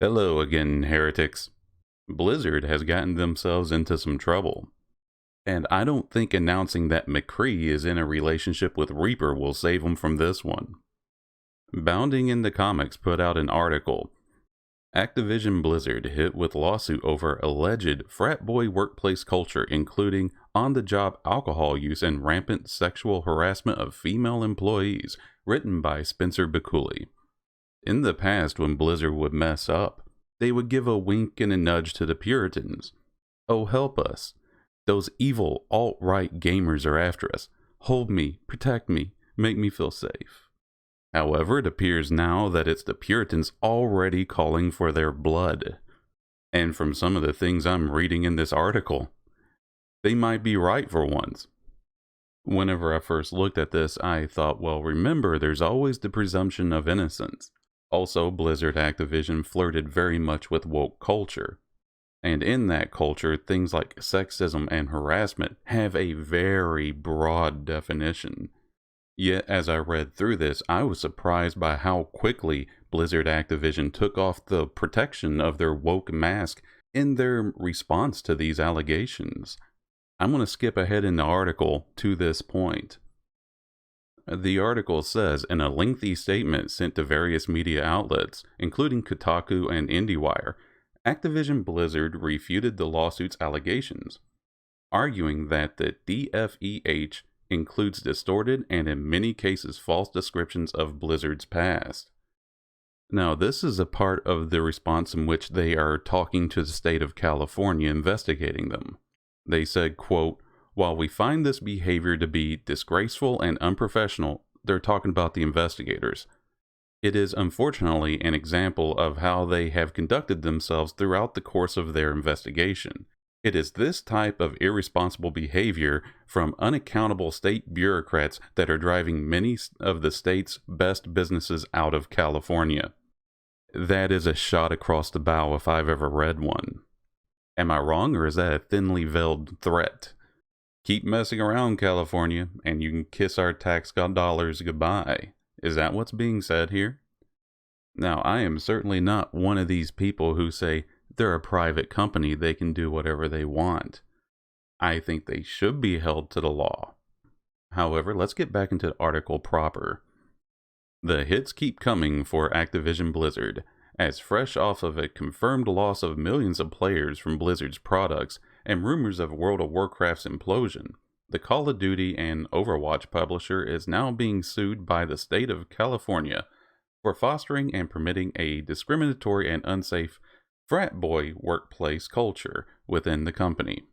Hello again, heretics. Blizzard has gotten themselves into some trouble, and I don't think announcing that McCree is in a relationship with Reaper will save them from this one. Bounding into Comics put out an article. Activision Blizzard hit with lawsuit over alleged frat boy workplace culture, including on-the-job alcohol use and rampant sexual harassment of female employees, written by Spencer Baculi. In the past, when Blizzard would mess up, they would give a wink and a nudge to the Puritans. Oh, help us. Those evil alt-right gamers are after us. Hold me, protect me, make me feel safe. However, it appears now that it's the Puritans already calling for their blood. And from some of the things I'm reading in this article, they might be right for once. Whenever I first looked at this, I thought, well, remember, there's always the presumption of innocence. Also, Blizzard Activision flirted very much with woke culture. And in that culture, things like sexism and harassment have a very broad definition. Yet, as I read through this, I was surprised by how quickly Blizzard Activision took off the protection of their woke mask in their response to these allegations. I'm going to skip ahead in the article to this point. The article says, in a lengthy statement sent to various media outlets, including Kotaku and IndieWire, Activision Blizzard refuted the lawsuit's allegations, arguing that the DFEH includes distorted and in many cases false descriptions of Blizzard's past. Now, this is a part of the response in which they are talking to the state of California investigating them. They said, quote, "While we find this behavior to be disgraceful and unprofessional," they're talking about the investigators, "it is unfortunately an example of how they have conducted themselves throughout the course of their investigation. It is this type of irresponsible behavior from unaccountable state bureaucrats that are driving many of the state's best businesses out of California." That is a shot across the bow if I've ever read one. Am I wrong, or is that a thinly veiled threat? Keep messing around, California, and you can kiss our tax dollars goodbye. Is that what's being said here? Now, I am certainly not one of these people who say they're a private company, they can do whatever they want. I think they should be held to the law. However, let's get back into the article proper. The hits keep coming for Activision Blizzard, as fresh off of a confirmed loss of millions of players from Blizzard's products and rumors of World of Warcraft's implosion, the Call of Duty and Overwatch publisher is now being sued by the state of California for fostering and permitting a discriminatory and unsafe frat boy workplace culture within the company.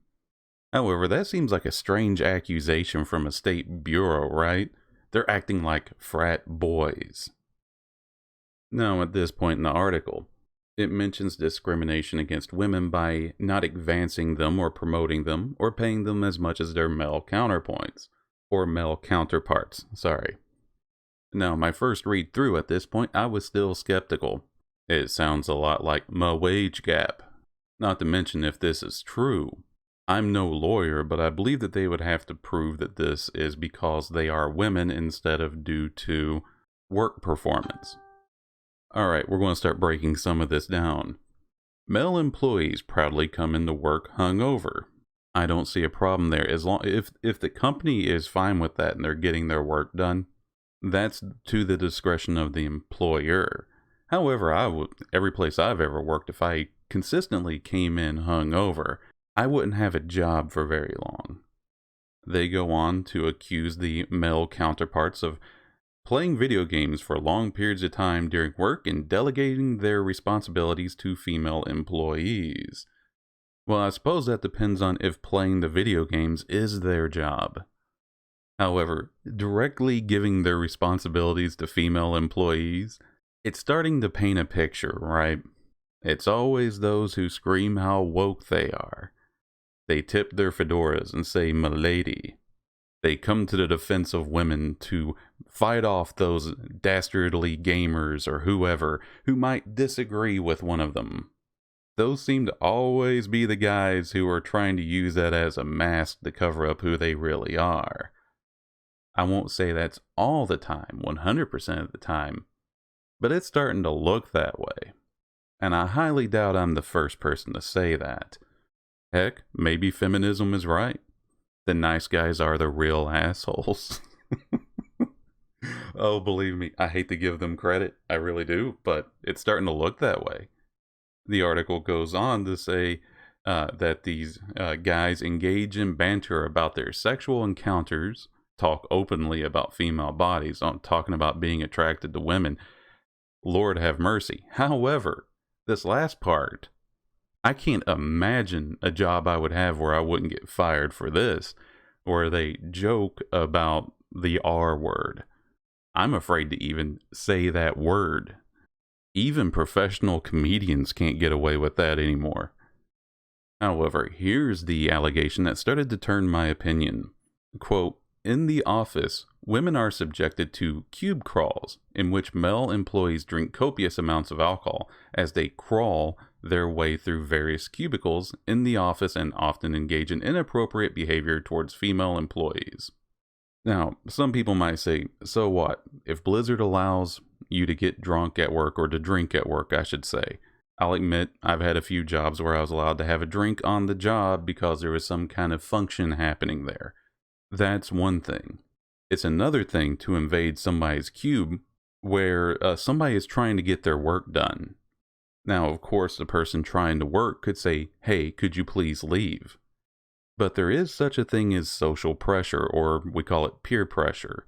However, that seems like a strange accusation from a state bureau, right? They're acting like frat boys. Now, at this point in the article, it mentions discrimination against women by not advancing them or promoting them or paying them as much as their male counterpoints, or male counterparts, sorry. Now, my first read through at this point, I was still skeptical. It sounds a lot like my wage gap. Not to mention, if this is true, I'm no lawyer, but I believe that they would have to prove that this is because they are women instead of due to work performance. Alright, we're going to start breaking some of this down. Male employees proudly come into work hungover. I don't see a problem there. As long if the company is fine with that and they're getting their work done, that's to the discretion of the employer. However, every place I've ever worked, if I consistently came in hungover, I wouldn't have a job for very long. They go on to accuse the male counterparts of playing video games for long periods of time during work and delegating their responsibilities to female employees. Well, I suppose that depends on if playing the video games is their job. However, directly giving their responsibilities to female employees, it's starting to paint a picture, right? It's always those who scream how woke they are. They tip their fedoras and say, "Milady." They come to the defense of women to fight off those dastardly gamers or whoever who might disagree with one of them. Those seem to always be the guys who are trying to use that as a mask to cover up who they really are. I won't say that's all the time, 100% of the time, but it's starting to look that way. And I highly doubt I'm the first person to say that. Heck, maybe feminism is right. The nice guys are the real assholes. Oh, believe me, I hate to give them credit. I really do, but it's starting to look that way. The article goes on to say that these guys engage in banter about their sexual encounters, talk openly about female bodies, talking about being attracted to women. Lord have mercy. However, this last part, I can't imagine a job I would have where I wouldn't get fired for this, where they joke about the R word. I'm afraid to even say that word. Even professional comedians can't get away with that anymore. However, here's the allegation that started to turn my opinion. Quote, in the office, women are subjected to cube crawls, in which male employees drink copious amounts of alcohol as they crawl their way through various cubicles in the office and often engage in inappropriate behavior towards female employees. Now, some people might say, so what? If Blizzard allows you to get drunk at work, or to drink at work, I should say. I'll admit, I've had a few jobs where I was allowed to have a drink on the job because there was some kind of function happening there. That's one thing. It's another thing to invade somebody's cube where somebody is trying to get their work done. Now, of course, the person trying to work could say, hey, could you please leave? But there is such a thing as social pressure, or we call it peer pressure.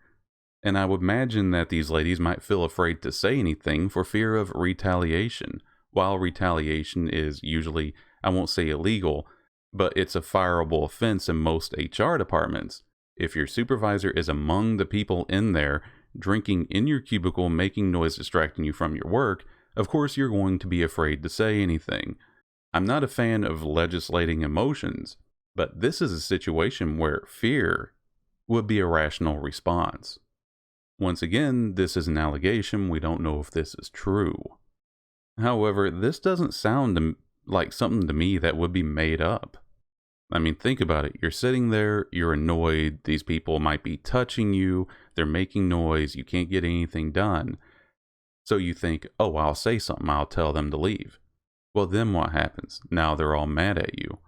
And I would imagine that these ladies might feel afraid to say anything for fear of retaliation. While retaliation is usually, I won't say illegal, but it's a fireable offense in most HR departments. If your supervisor is among the people in there, drinking in your cubicle, making noise distracting you from your work, of course you're going to be afraid to say anything. I'm not a fan of legislating emotions, but this is a situation where fear would be a rational response. Once again, this is an allegation. We don't know if this is true. However, this doesn't sound like something to me that would be made up. I mean, think about it. You're sitting there, you're annoyed, these people might be touching you, they're making noise, you can't get anything done. So you think, oh, I'll say something, I'll tell them to leave. Well, then what happens? Now they're all mad at you.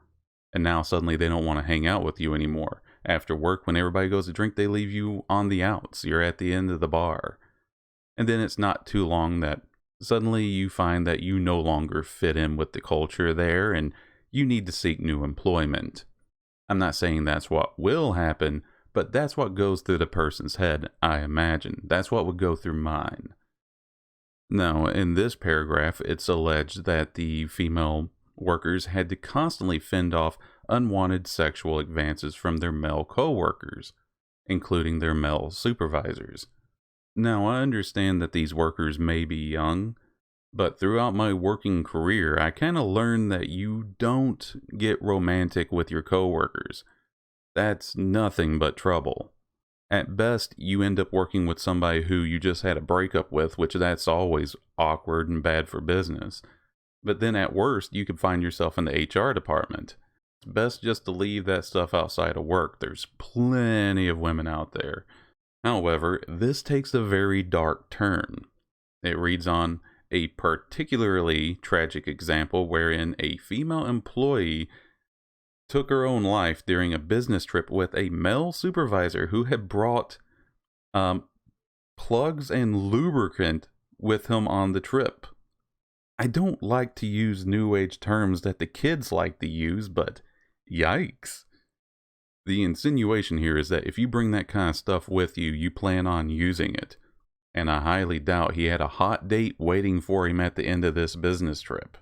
And now suddenly they don't want to hang out with you anymore. After work, when everybody goes to drink, they leave you on the outs. You're at the end of the bar. And then it's not too long that suddenly you find that you no longer fit in with the culture there and you need to seek new employment. I'm not saying that's what will happen, but that's what goes through the person's head, I imagine. That's what would go through mine. Now, in this paragraph, it's alleged that the female workers had to constantly fend off unwanted sexual advances from their male co-workers, including their male supervisors. Now, I understand that these workers may be young, but throughout my working career, I kind of learned that you don't get romantic with your coworkers. That's nothing but trouble. At best, you end up working with somebody who you just had a breakup with, which that's always awkward and bad for business. But then at worst, you could find yourself in the HR department. It's best just to leave that stuff outside of work. There's plenty of women out there. However, this takes a very dark turn. It reads on, a particularly tragic example wherein a female employee took her own life during a business trip with a male supervisor who had brought plugs and lubricant with him on the trip. I don't like to use new age terms that the kids like to use, but yikes. The insinuation here is that if you bring that kind of stuff with you, you plan on using it. And I highly doubt he had a hot date waiting for him at the end of this business trip.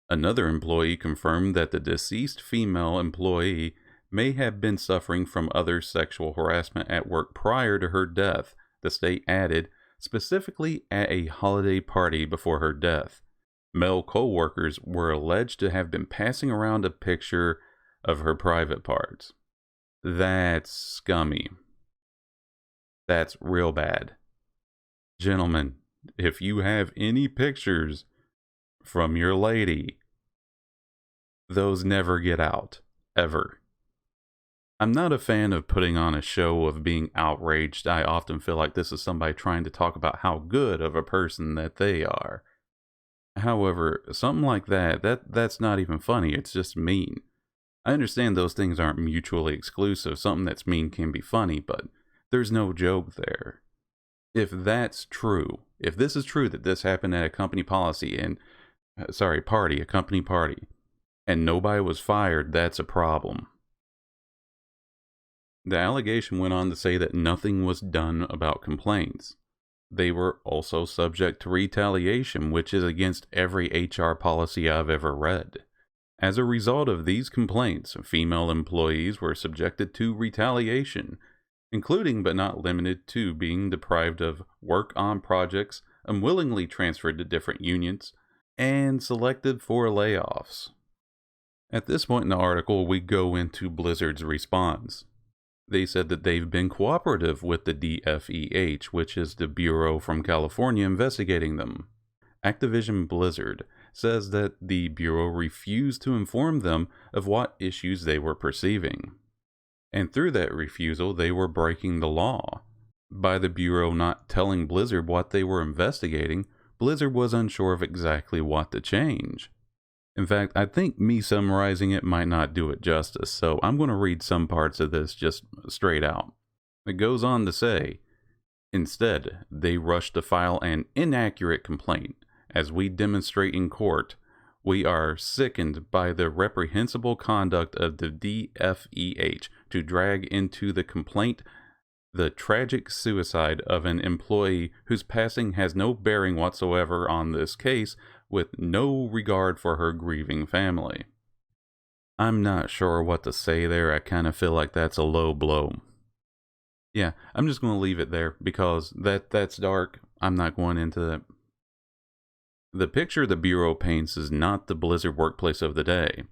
Another employee confirmed that the deceased female employee may have been suffering from other sexual harassment at work prior to her death, the state added, specifically at a holiday party before her death. Male co-workers were alleged to have been passing around a picture of her private parts. That's scummy. That's real bad. Gentlemen, if you have any pictures from your lady, those never get out, ever. I'm not a fan of putting on a show of being outraged. I often feel like this is somebody trying to talk about how good of a person that they are. However, something like that's not even funny, it's just mean. I understand those things aren't mutually exclusive. Something that's mean can be funny, but there's no joke there. If that's true, if this is true that this happened at a company policy and a company party, and nobody was fired, that's a problem. The allegation went on to say that nothing was done about complaints. They were also subject to retaliation, which is against every HR policy I've ever read. As a result of these complaints, female employees were subjected to retaliation, including but not limited to being deprived of work on projects, unwillingly transferred to different unions, and selected for layoffs. At this point in the article, we go into Blizzard's response. They said that they've been cooperative with the DFEH, which is the bureau from California investigating them. Activision Blizzard says that the bureau refused to inform them of what issues they were perceiving. And through that refusal, they were breaking the law. By the bureau not telling Blizzard what they were investigating, Blizzard was unsure of exactly what to change. In fact, I think me summarizing it might not do it justice, so I'm going to read some parts of this just straight out. It goes on to say, instead, they rushed to file an inaccurate complaint. As we demonstrate in court, we are sickened by the reprehensible conduct of the DFEH to drag into the complaint the tragic suicide of an employee whose passing has no bearing whatsoever on this case, with no regard for her grieving family. I'm not sure what to say there. I kind of feel like that's a low blow. Yeah, I'm just going to leave it there because that's dark. I'm not going into that. The picture the Bureau paints is not the Blizzard workplace of the day.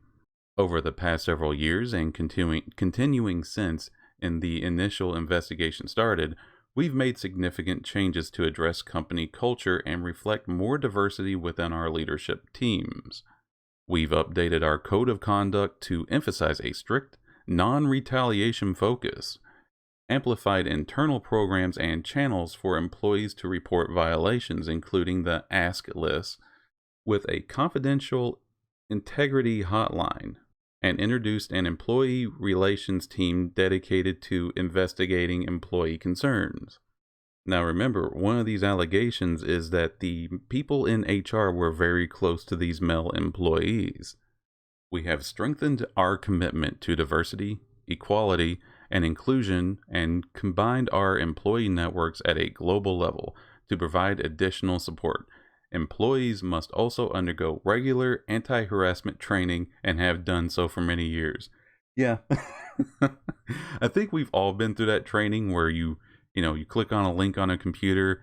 Over the past several years and continuing since the initial investigation started, we've made significant changes to address company culture and reflect more diversity within our leadership teams. We've updated our code of conduct to emphasize a strict, non-retaliation focus, amplified internal programs and channels for employees to report violations, including the Ask list, with a confidential integrity hotline, and introduced an employee relations team dedicated to investigating employee concerns. Now remember, one of these allegations is that the people in HR were very close to these male employees. We have strengthened our commitment to diversity, equality, and inclusion, and combined our employee networks at a global level to provide additional support. Employees must also undergo regular anti-harassment training and have done so for many years. Yeah. I think we've all been through that training where you click on a link on a computer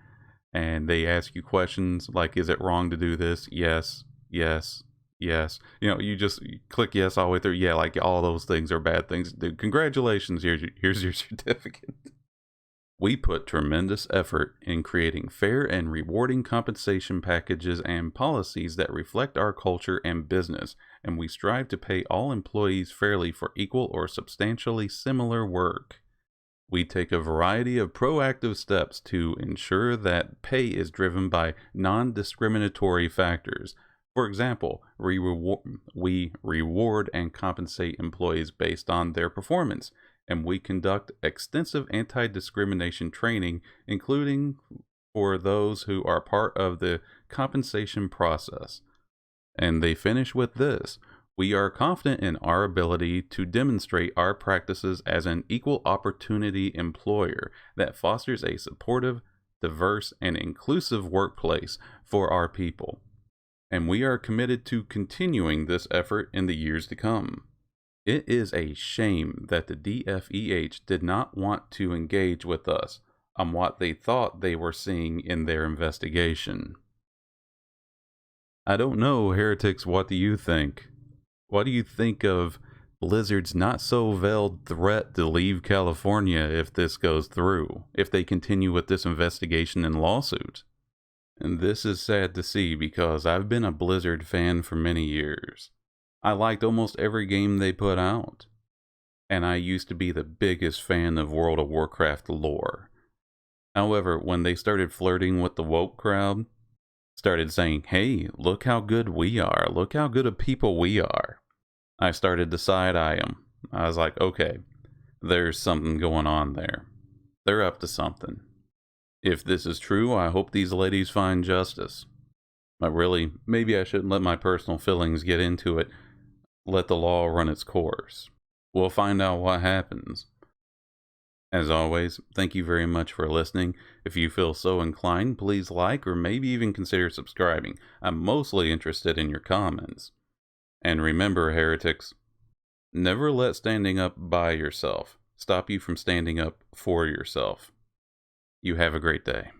and they ask you questions like, is it wrong to do this? Yes, yes, yes. You just click yes all the way through. Yeah, like all those things are bad things. Dude, congratulations. Here's your certificate. We put tremendous effort in creating fair and rewarding compensation packages and policies that reflect our culture and business, and we strive to pay all employees fairly for equal or substantially similar work. We take a variety of proactive steps to ensure that pay is driven by non-discriminatory factors. For example, we reward and compensate employees based on their performance, and we conduct extensive anti-discrimination training, including for those who are part of the compensation process. And they finish with this: we are confident in our ability to demonstrate our practices as an equal opportunity employer that fosters a supportive, diverse, and inclusive workplace for our people. And we are committed to continuing this effort in the years to come. It is a shame that the DFEH did not want to engage with us on what they thought they were seeing in their investigation. I don't know, heretics, what do you think? What do you think of Blizzard's not so veiled threat to leave California if this goes through, if they continue with this investigation and lawsuit? And this is sad to see because I've been a Blizzard fan for many years. I liked almost every game they put out. And I used to be the biggest fan of World of Warcraft lore. However, when they started flirting with the woke crowd, started saying, hey, look how good we are. Look how good of people we are. I started to side-eye them. I was like, okay, there's something going on there. They're up to something. If this is true, I hope these ladies find justice. But really, maybe I shouldn't let my personal feelings get into it. Let the law run its course. We'll find out what happens. As always, thank you very much for listening. If you feel so inclined, please like or maybe even consider subscribing. I'm mostly interested in your comments. And remember, heretics, never let standing up by yourself stop you from standing up for yourself. You have a great day.